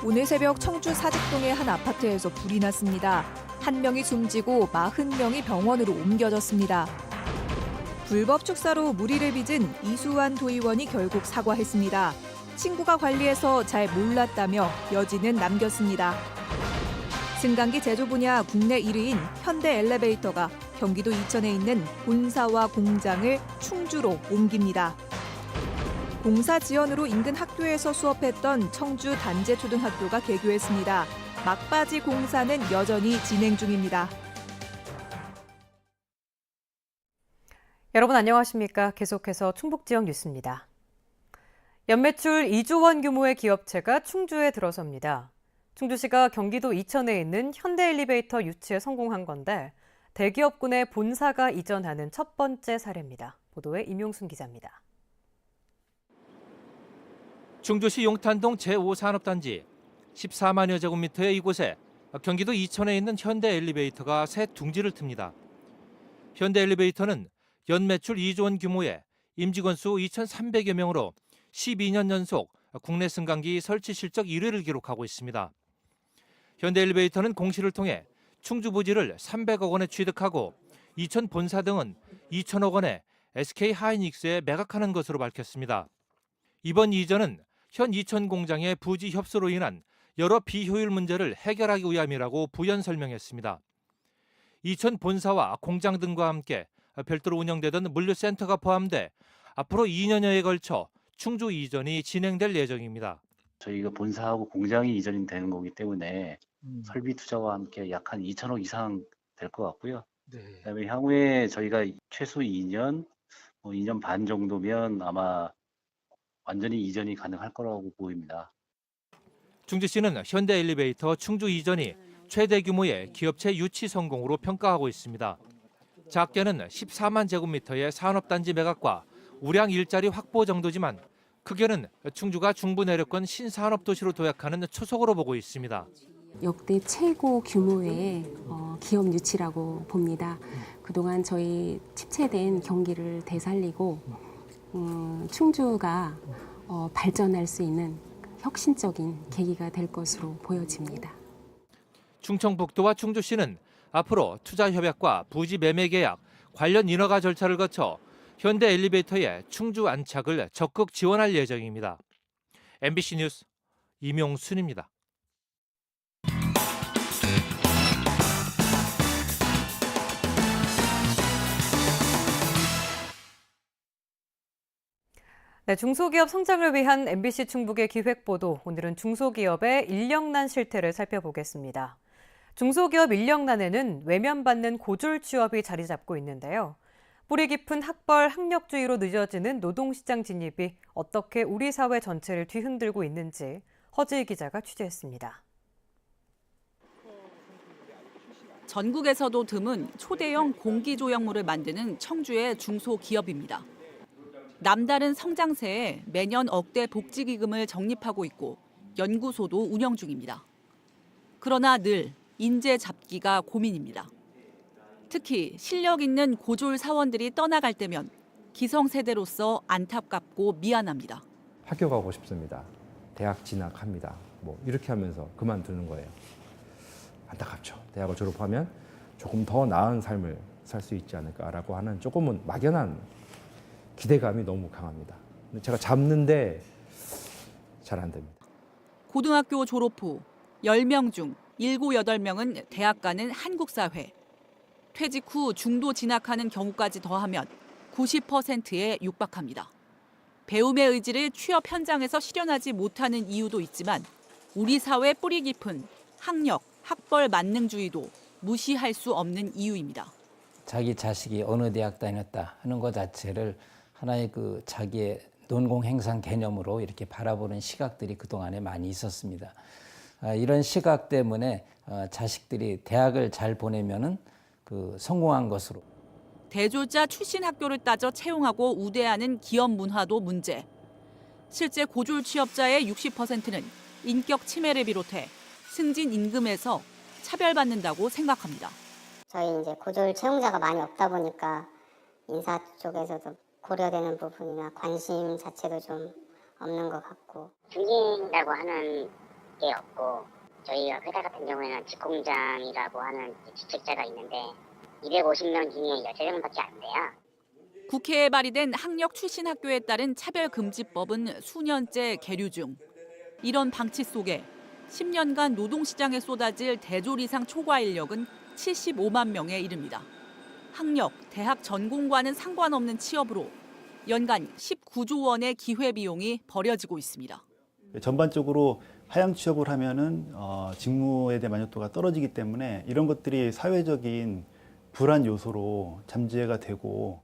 오늘 새벽 청주 사직동의 한 아파트에서 불이 났습니다. 한 명이 숨지고 40명이 병원으로 옮겨졌습니다. 불법 축사로 무리를 빚은 이수환 도의원이 결국 사과했습니다. 친구가 관리해서 잘 몰랐다며 여지는 남겼습니다. 승강기 제조 분야 국내 1위인 현대 엘리베이터가 경기도 이천에 있는 본사와 공장을 충주로 옮깁니다. 공사 지연으로 인근 학교에서 수업했던 청주 단재초등학교가 개교했습니다. 막바지 공사는 여전히 진행 중입니다. 여러분 안녕하십니까? 계속해서 충북 지역 뉴스입니다. 연매출 2조 원 규모의 기업체가 충주에 들어섭니다. 충주시가 경기도 이천에 있는 현대 엘리베이터 유치에 성공한 건데 대기업군의 본사가 이전하는 첫 번째 사례입니다. 보도에 임용순 기자입니다. 충주시 용탄동 제5산업단지 14만여 제곱미터의 이곳에 경기도 이천에 있는 현대 엘리베이터가 새 둥지를 틉니다. 현대 엘리베이터는 연매출 2조 원 규모의 임직원 수 2,300여 명으로 12년 연속 국내 승강기 설치 실적 1위를 기록하고 있습니다. 현대 엘리베이터는 공시를 통해 충주 부지를 300억 원에 취득하고 이천 본사 등은 2천억 원에 SK 하이닉스에 매각하는 것으로 밝혔습니다. 이번 이전은 현 이천 공장의 부지 협소로 인한 여러 비효율 문제를 해결하기 위함이라고 부연 설명했습니다. 이천 본사와 공장 등과 함께 별도로 운영되던 물류센터가 포함돼 앞으로 2년여에 걸쳐 충주 이전이 진행될 예정입니다. 저희가 본사하고 공장이 이전이 되는 거기 때문에 설비 투자와 함께 약 한 2천억 이상 될 것 같고요. 네. 그다음에 향후에 저희가 최소 2년, 2년 반 정도면 아마 완전히 이전이 가능할 거라고 보입니다. 충주시는 현대 엘리베이터 충주 이전이 최대 규모의 기업체 유치 성공으로 평가하고 있습니다. 작게는 14만 제곱미터의 산업단지 매각과 우량 일자리 확보 정도지만 크게는 충주가 중부 내륙권 신산업도시로 도약하는 초석으로 보고 있습니다. 역대 최고 규모의 기업 유치라고 봅니다. 그동안 저희 침체된 경기를 되살리고 충주가 발전할 수 있는 혁신적인 계기가 될 것으로 보여집니다. 충청북도와 충주시는 앞으로 투자 협약과 부지 매매 계약, 관련 인허가 절차를 거쳐 현대 엘리베이터의 충주 안착을 적극 지원할 예정입니다. MBC 뉴스 임용순입니다. 네, 중소기업 성장을 위한 MBC 충북의 기획보도, 오늘은 중소기업의 인력난 실태를 살펴보겠습니다. 중소기업 인력난에는 외면받는 고졸 취업이 자리 잡고 있는데요. 뿌리 깊은 학벌, 학력주의로 늦어지는 노동시장 진입이 어떻게 우리 사회 전체를 뒤흔들고 있는지 허지희 기자가 취재했습니다. 전국에서도 드문 초대형 공기조형물을 만드는 청주의 중소기업입니다. 남다른 성장세에 매년 억대 복지기금을 적립하고 있고 연구소도 운영 중입니다. 그러나 늘 인재 잡기가 고민입니다. 특히 실력 있는 고졸 사원들이 떠나갈 때면 기성세대로서 안타깝고 미안합니다. 학교 가고 싶습니다. 대학 진학합니다. 이렇게 하면서 그만두는 거예요. 안타깝죠. 대학을 졸업하면 조금 더 나은 삶을 살 수 있지 않을까라고 하는 조금은 막연한 기대감이 너무 강합니다. 제가 잡는데 잘 안 됩니다. 고등학교 졸업 후 10명 중 7, 8명은 대학 가는 한국사회. 퇴직 후 중도 진학하는 경우까지 더하면 90%에 육박합니다. 배움의 의지를 취업 현장에서 실현하지 못하는 이유도 있지만 우리 사회 뿌리 깊은 학력, 학벌 만능주의도 무시할 수 없는 이유입니다. 자기 자식이 어느 대학 다녔다 하는 것 자체를 하나의 자기의 논공행상 개념으로 이렇게 바라보는 시각들이 그동안에 많이 있었습니다. 이런 시각 때문에 자식들이 대학을 잘 보내면은 성공한 것으로. 대졸자 출신 학교를 따져 채용하고 우대하는 기업 문화도 문제. 실제 고졸 취업자의 60%는 인격 침해를 비롯해 승진 임금에서 차별받는다고 생각합니다. 저희 이제 고졸 채용자가 많이 없다 보니까 인사 쪽에서도 고려되는 부분이나 관심 자체도 좀 없는 것 같고, 죽인다고 하는 게 없고 저희가 회사 같은 경우에는 직공장이라고 하는 직책자가 있는데 250명 중에 13명밖에 안 돼요. 국회에 발의된 학력 출신 학교에 따른 차별금지법은 수년째 계류 중. 이런 방치 속에 10년간 노동시장에 쏟아질 대졸 이상 초과 인력은 75만 명에 이릅니다. 학력, 대학 전공과는 상관없는 취업으로 연간 19조 원의 기회비용이 버려지고 있습니다. 전반적으로 하향 취업을 하면은 직무에 대한 만족도가 떨어지기 때문에 이런 것들이 사회적인 불안 요소로 잠재가 되고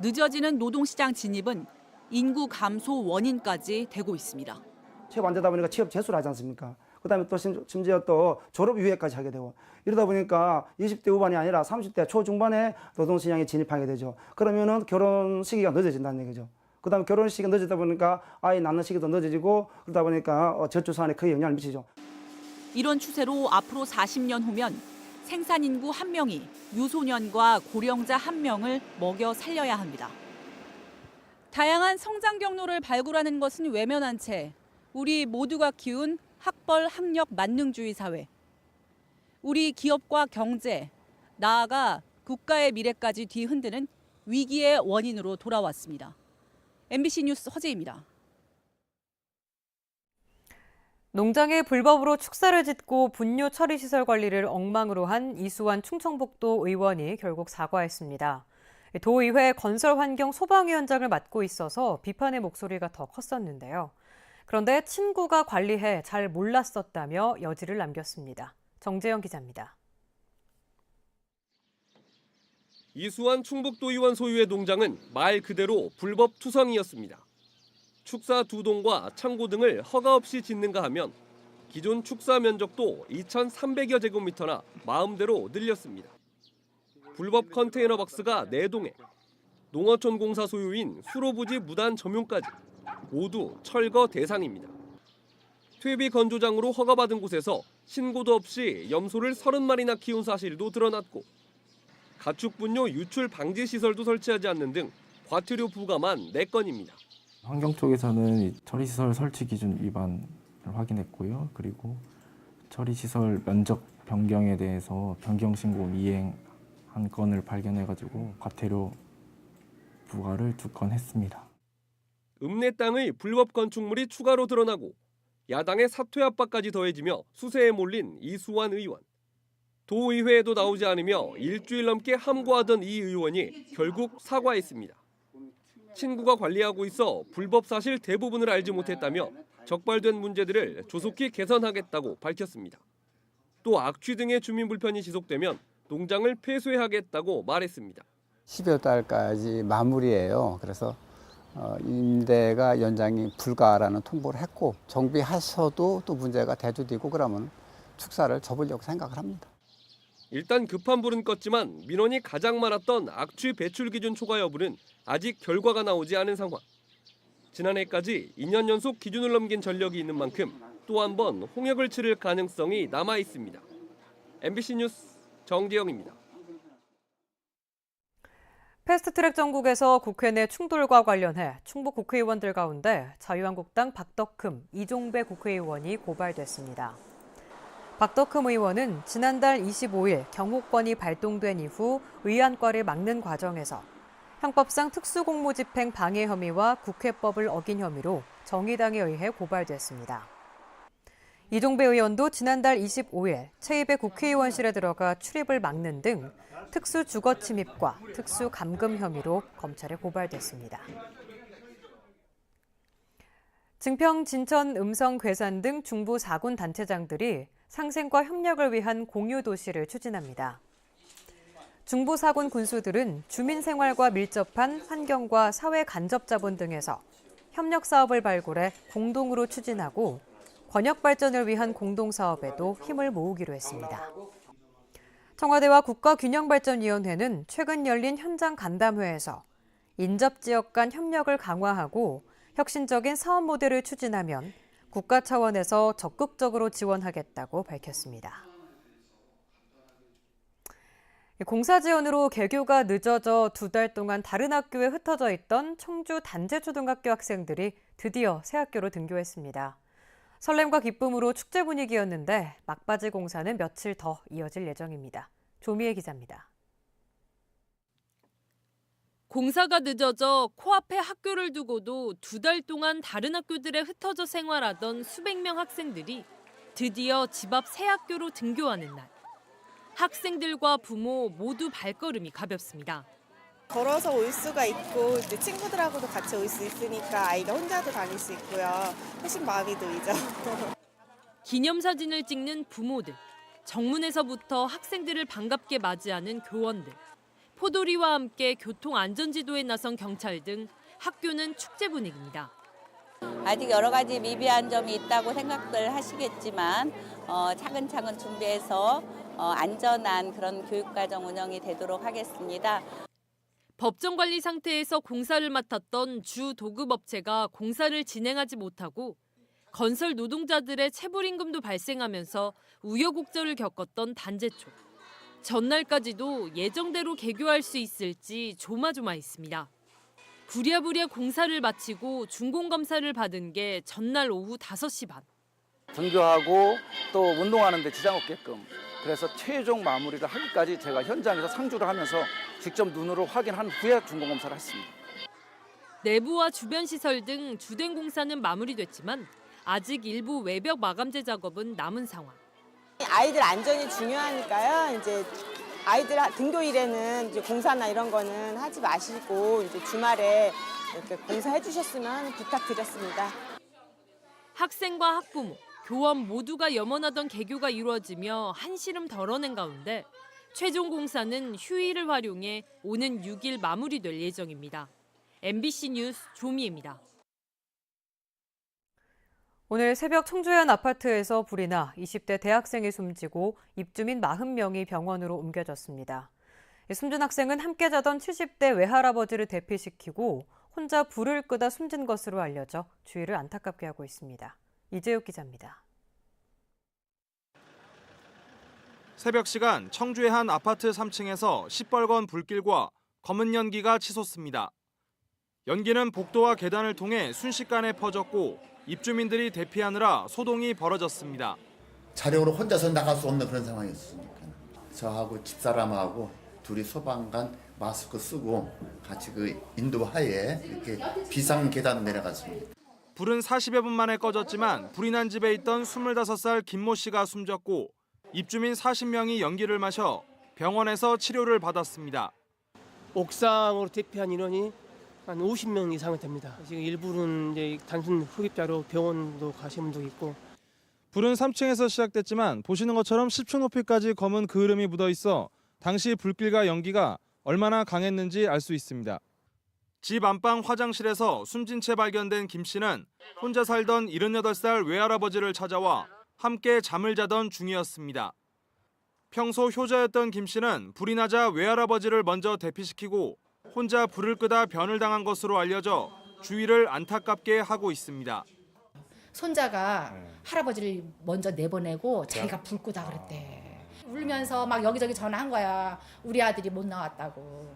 늦어지는 노동시장 진입은 인구 감소 원인까지 되고 있습니다. 취업 안 되다 보니까 취업 재수를 하지 않습니까? 그다음에 또 심지어 또 졸업 유예까지 하게 되고 이러다 보니까 20대 후반이 아니라 30대 초중반에 노동시장에 진입하게 되죠. 그러면은 결혼 시기가 늦어진다는 얘기죠. 그다음에 결혼 시기가 늦어지다 보니까 아이 낳는 시기도 늦어지고 그러다 보니까 저출산에 크게 영향을 미치죠. 이런 추세로 앞으로 40년 후면 생산 인구 1명이 유소년과 고령자 1명을 먹여 살려야 합니다. 다양한 성장 경로를 발굴하는 것은 외면한 채 우리 모두가 키운 학벌 학력 만능주의 사회. 우리 기업과 경제, 나아가 국가의 미래까지 뒤흔드는 위기의 원인으로 돌아왔습니다. MBC 뉴스 허재입니다. 농장에 불법으로 축사를 짓고 분뇨 처리 시설 관리를 엉망으로 한 이수환 충청북도 의원이 결국 사과했습니다. 도의회 건설환경 소방위원장을 맡고 있어서 비판의 목소리가 더 컸었는데요. 그런데 친구가 관리해 잘 몰랐었다며 여지를 남겼습니다. 정재영 기자입니다. 이수환 충북도의원 소유의 농장은 말 그대로 불법 투성이었습니다. 축사 2동과 창고 등을 허가 없이 짓는가 하면 기존 축사 면적도 2,300여 제곱미터나 마음대로 늘렸습니다. 불법 컨테이너 박스가 4동에 농어촌 공사 소유인 수로부지 무단 점용까지 모두 철거 대상입니다. 퇴비 건조장으로 허가받은 곳에서 신고도 없이 염소를 30마리나 키운 사실도 드러났고 가축 분뇨 유출 방지 시설도 설치하지 않는 등 과태료 부과만 4건입니다. 환경 쪽에서는 이 처리시설 설치 기준 위반을 확인했고요. 그리고 처리시설 면적 변경에 대해서 변경 신고 미행한 건을 발견해가지고 과태료 부과를 2건 했습니다. 읍내 땅의 불법 건축물이 추가로 드러나고 야당의 사퇴 압박까지 더해지며 수세에 몰린 이수환 의원. 도의회에도 나오지 않으며 일주일 넘게 함구하던 이 의원이 결국 사과했습니다. 친구가 관리하고 있어 불법 사실 대부분을 알지 못했다며 적발된 문제들을 조속히 개선하겠다고 밝혔습니다. 또 악취 등의 주민 불편이 지속되면 농장을 폐쇄하겠다고 말했습니다. 12월 달까지 마무리예요. 그래서 임대가 연장이 불가라는 통보를 했고 정비하셔도 또 문제가 대두되고 그러면 축사를 접으려고 생각을 합니다. 일단 급한 불은 껐지만 민원이 가장 많았던 악취 배출 기준 초과 여부는 아직 결과가 나오지 않은 상황. 지난해까지 2년 연속 기준을 넘긴 전력이 있는 만큼 또 한 번 홍역을 치를 가능성이 남아 있습니다. MBC 뉴스 정재영입니다. 패스트트랙 정국에서 국회 내 충돌과 관련해 충북 국회의원들 가운데 자유한국당 박덕흠, 이종배 국회의원이 고발됐습니다. 박덕흠 의원은 지난달 25일 경호권이 발동된 이후 의안과를 막는 과정에서 형법상 특수공무집행 방해 혐의와 국회법을 어긴 혐의로 정의당에 의해 고발됐습니다. 이종배 의원도 지난달 25일 체입의 국회의원실에 들어가 출입을 막는 등 특수주거침입과 특수감금 혐의로 검찰에 고발됐습니다. 증평, 진천, 음성, 괴산 등 중부 4군 단체장들이 상생과 협력을 위한 공유도시를 추진합니다. 중부 4군 군수들은 주민 생활과 밀접한 환경과 사회 간접 자본 등에서 협력 사업을 발굴해 공동으로 추진하고 권역 발전을 위한 공동사업에도 힘을 모으기로 했습니다. 청와대와 국가균형발전위원회는 최근 열린 현장 간담회에서 인접지역 간 협력을 강화하고 혁신적인 사업 모델을 추진하면 국가 차원에서 적극적으로 지원하겠다고 밝혔습니다. 공사 지연으로 개교가 늦어져 2달 동안 다른 학교에 흩어져 있던 청주 단재초등학교 학생들이 드디어 새 학교로 등교했습니다. 설렘과 기쁨으로 축제 분위기였는데 막바지 공사는 며칠 더 이어질 예정입니다. 조미애 기자입니다. 공사가 늦어져 코앞에 학교를 두고도 2달 동안 다른 학교들에 흩어져 생활하던 수백 명 학생들이 드디어 집 앞 새 학교로 등교하는 날. 학생들과 부모 모두 발걸음이 가볍습니다. 걸어서 올 수가 있고 이제 친구들하고도 같이 올 수 있으니까 아이가 혼자도 다닐 수 있고요. 훨씬 마음이 놓이죠. 기념사진을 찍는 부모들, 정문에서부터 학생들을 반갑게 맞이하는 교원들, 포도리와 함께 교통안전지도에 나선 경찰 등 학교는 축제 분위기입니다. 아직 여러 가지 미비한 점이 있다고 생각들 하시겠지만 차근차근 준비해서 안전한 그런 교육과정 운영이 되도록 하겠습니다. 법정 관리 상태에서 공사를 맡았던 주 도급업체가 공사를 진행하지 못하고 건설 노동자들의 체불임금도 발생하면서 우여곡절을 겪었던 단제 쪽. 전날까지도 예정대로 개교할 수 있을지 조마조마했습니다. 부랴부랴 공사를 마치고 준공검사를 받은 게 전날 오후 5시 반. 등교하고 또 운동하는 데 지장 없게끔 그래서 최종 마무리를 하기까지 제가 현장에서 상주를 하면서 직접 눈으로 확인한 후에 준공검사를 했습니다. 내부와 주변 시설 등 주된 공사는 마무리됐지만 아직 일부 외벽 마감재 작업은 남은 상황. 아이들 안전이 중요하니까요. 이제 아이들 등교일에는 이제 공사나 이런 거는 하지 마시고 이제 주말에 이렇게 공사해 주셨으면 부탁드렸습니다. 학생과 학부모, 교원 모두가 염원하던 개교가 이루어지며 한시름 덜어낸 가운데 최종 공사는 휴일을 활용해 오는 6일 마무리될 예정입니다. MBC 뉴스 조미애입니다. 오늘 새벽 청주의 한 아파트에서 불이 나 20대 대학생이 숨지고 입주민 40명이 병원으로 옮겨졌습니다. 숨진 학생은 함께 자던 70대 외할아버지를 대피시키고 혼자 불을 끄다 숨진 것으로 알려져 주위를 안타깝게 하고 있습니다. 이재욱 기자입니다. 새벽 시간 청주의 한 아파트 3층에서 시뻘건 불길과 검은 연기가 치솟습니다. 연기는 복도와 계단을 통해 순식간에 퍼졌고 입주민들이 대피하느라 소동이 벌어졌습니다. 자력으로 혼자서 나갈 수 없는 그런 상황이었으니까 저하고 집사람하고 둘이 소방관 마스크 쓰고 같이 그 인도하에 이렇게 비상 계단 내려갔습니다. 불은 40여 분 만에 꺼졌지만 불이 난 집에 있던 25살 김모 씨가 숨졌고 입주민 40명이 연기를 마셔 병원에서 치료를 받았습니다. 옥상으로 대피한 인원이 한 50명 이상은 됩니다. 지금 일부는 이제 단순 흡입자로 병원도 가신 분도 있고. 불은 3층에서 시작됐지만 보시는 것처럼 10층 높이까지 검은 그을음이 묻어 있어 당시 불길과 연기가 얼마나 강했는지 알 수 있습니다. 집 안방 화장실에서 숨진 채 발견된 김 씨는 혼자 살던 78살 외할아버지를 찾아와 함께 잠을 자던 중이었습니다. 평소 효자였던 김 씨는 불이 나자 외할아버지를 먼저 대피시키고 혼자 불을 끄다 변을 당한 것으로 알려져 주위를 안타깝게 하고 있습니다. 손자가 할아버지를 먼저 내보내고 자기가 불 끄다 그랬대. 울면서 막 여기저기 전화한 거야. 우리 아들이 못 나왔다고.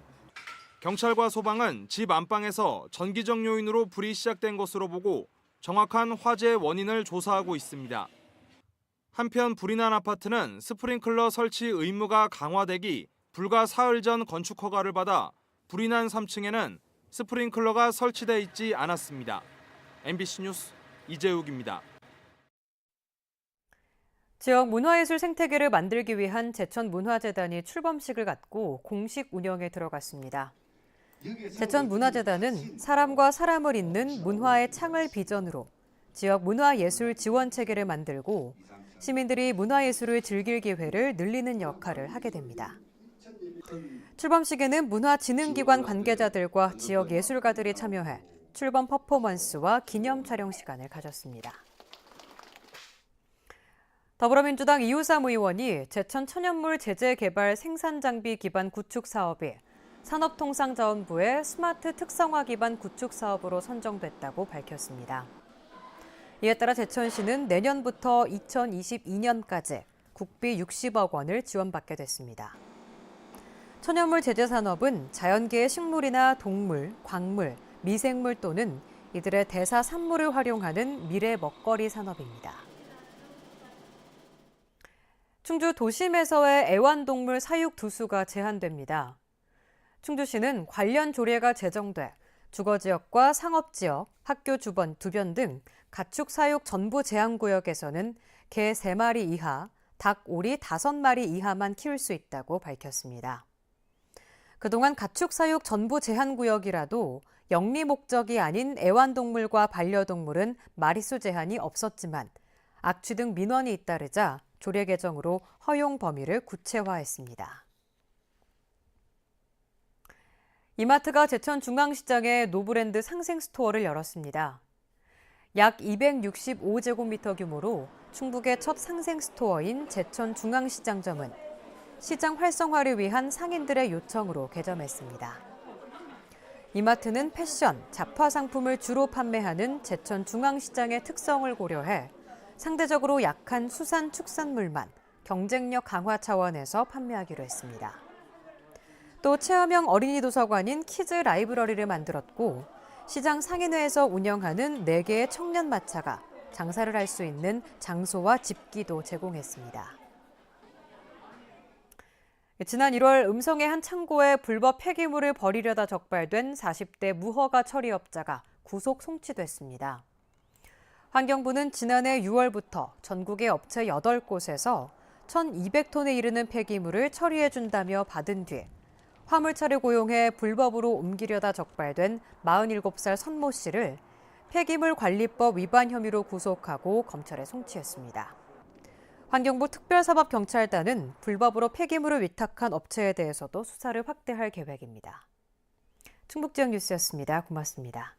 경찰과 소방은 집 안방에서 전기적 요인으로 불이 시작된 것으로 보고 정확한 화재 원인을 조사하고 있습니다. 한편 불이 난 아파트는 스프링클러 설치 의무가 강화되기 불과 사흘 전 건축 허가를 받아 불이 난 3층에는 스프링클러가 설치돼 있지 않았습니다. MBC 뉴스 이재욱입니다. 지역 문화예술 생태계를 만들기 위한 제천문화재단이 출범식을 갖고 공식 운영에 들어갔습니다. 제천문화재단은 사람과 사람을 잇는 문화의 창을 비전으로 지역 문화예술 지원 체계를 만들고 시민들이 문화예술을 즐길 기회를 늘리는 역할을 하게 됩니다. 출범식에는 문화진흥기관 관계자들과 지역 예술가들이 참여해 출범 퍼포먼스와 기념 촬영 시간을 가졌습니다. 더불어민주당 이우삼 의원이 제천 천연물 제재 개발 생산 장비 기반 구축 사업이 산업통상자원부의 스마트 특성화 기반 구축 사업으로 선정됐다고 밝혔습니다. 이에 따라 제천시는 내년부터 2022년까지 국비 60억 원을 지원받게 됐습니다. 천연물 제재 산업은 자연계의 식물이나 동물, 광물, 미생물 또는 이들의 대사 산물을 활용하는 미래 먹거리 산업입니다. 충주 도심에서의 애완동물 사육 두수가 제한됩니다. 충주시는 관련 조례가 제정돼 주거지역과 상업지역, 학교 주변 등 가축 사육 전부 제한구역에서는 개 3마리 이하, 닭, 오리 5마리 이하만 키울 수 있다고 밝혔습니다. 그동안 가축 사육 전부 제한구역이라도 영리 목적이 아닌 애완동물과 반려동물은 마리수 제한이 없었지만 악취 등 민원이 잇따르자 조례 개정으로 허용 범위를 구체화했습니다. 이마트가 제천 중앙시장에 노브랜드 상생 스토어를 열었습니다. 약 265제곱미터 규모로 충북의 첫 상생 스토어인 제천 중앙시장점은 시장 활성화를 위한 상인들의 요청으로 개점했습니다. 이마트는 패션, 잡화 상품을 주로 판매하는 제천 중앙시장의 특성을 고려해 상대적으로 약한 수산 축산물만 경쟁력 강화 차원에서 판매하기로 했습니다. 또 체험형 어린이 도서관인 키즈 라이브러리를 만들었고 시장 상인회에서 운영하는 4개의 청년 마차가 장사를 할 수 있는 장소와 집기도 제공했습니다. 지난 1월 음성의 한 창고에 불법 폐기물을 버리려다 적발된 40대 무허가 처리업자가 구속 송치됐습니다. 환경부는 지난해 6월부터 전국의 업체 8곳에서 1,200톤에 이르는 폐기물을 처리해준다며 받은 뒤 화물차를 고용해 불법으로 옮기려다 적발된 47살 선모 씨를 폐기물 관리법 위반 혐의로 구속하고 검찰에 송치했습니다. 환경부 특별사법경찰단은 불법으로 폐기물을 위탁한 업체에 대해서도 수사를 확대할 계획입니다. 충북지역 뉴스였습니다. 고맙습니다.